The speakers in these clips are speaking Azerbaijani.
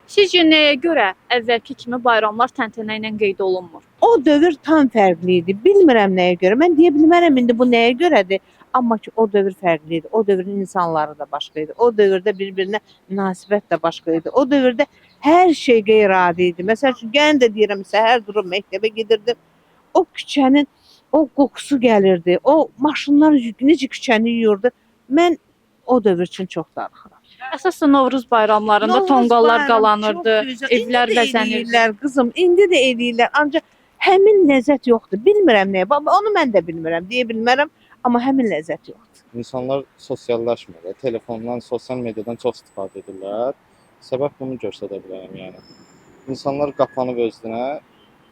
Sizcə nəyə görə əvvəlki kimi bayramlar təntənə ilə qeyd olunmur? O dövr tam fərqli idi. Bilmirəm nəyə görə. Mən deyə bilmərəm indi bu nəyə görədir. Amma ki o dövr fərqli idi. O dövrün insanları da başqa idi. O dövrdə bir-birinə münasibət də başqa idi. O dövrdə hər şey qeyri-adi idi. Məsəl üçün yenə də deyirəm, səhər durub məktəbə gedirdim. O küçənin o qoxusu gəlirdi. O maşınlar necə küçəni yuyurdu. Mən o dövr üçün çox darıxıram. Əsasında Novruz bayramlarında Novruz tonqallar bayramı qalanırdı, çox gözəl. evlər İndi də bəzənirdi. eləyirlər, qızım, indi də eləyirlər. Ancaq həmin ləzzət yoxdur. Bilmirəm nəyə. Onu mən də bilmirəm, deyə bilmərəm, amma həmin ləzzət yoxdur. İnsanlar sosiallaşmır, telefondan, sosial mediadan çox istifadə edirlər. Səbəb bunu göstərə bilərəm, yəni. İnsanlar qapanıb özünə,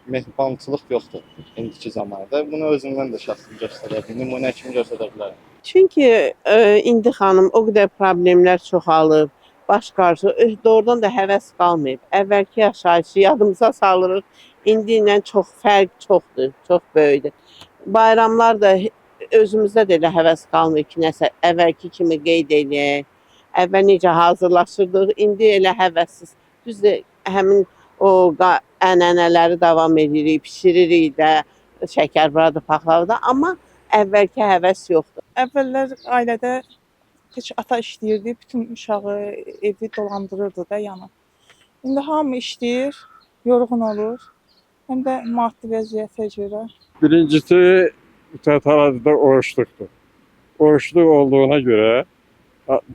mehribançılıq yoxdur indiki zamanda. Bunu özümdən də şəxsən göstərə bilərəm, nümunə kimi göstərə bilərəm. Çünki indi xanım o qədər problemlər çoxalıb, baş qarşı doğrudan da həvəs qalmayıb. Əvvəlki yaşayışı yadımıza salırıq. İndi ilə çox fərq çoxdur, çox böyükdür. Bayramlar da özümüzdə də elə həvəs qalmır ki, nəsə əvvəlki kimi qeyd eləyək. Əvvəl necə hazırlaşırdıq, indi elə həvəssiz. Düzdür, həmin o ənənələri davam edirik, bişiririk də, şəkərbaradı, paxlava, amma əvvəlki həvəs yoxdur. Əvvəllər ailədə heç ata işləyirdi, bütün uşağı evi dolandırırdı da yəni. İndi hamı işləyir, yorğun olur. Həm də maddi vəziyyətə görə. Birincisi tətarazda oruçluqdur. Oruçluq olduğuna görə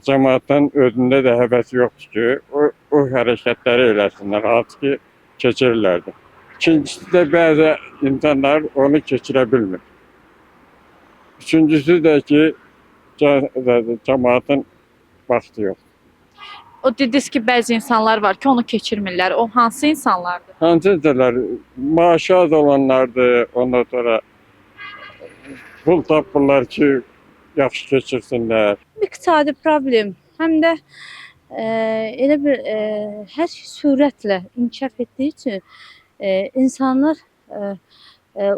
cəmaatın özündə də həvəsi yoxdur ki, o hərəkətləri eləsinlər, hansı ki keçirirlərdi. İkincisi də bəzi insanlar onu keçirə bilmir. Üçüncüsü də ki, cəmaatın vaxtı yox. O dediniz ki, bəzi insanlar var ki, onu keçirmirlər. O hansı insanlardır? Hansıdırlar, maaşı az olanlardır, ondan sonra pul tapırlar ki, yaxşı keçirsinlər. İqtisadi problem, həm də elə bir hər şey sürətlə inkişaf etdiyi üçün insanlar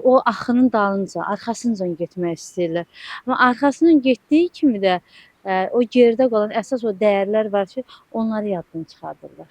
o axının dalınca, arxasınca getmək istəyirlər. Amma arxasının getdiyi kimi də o geridə qalan əsas o dəyərlər var ki, onları yaddan çıxardırlar.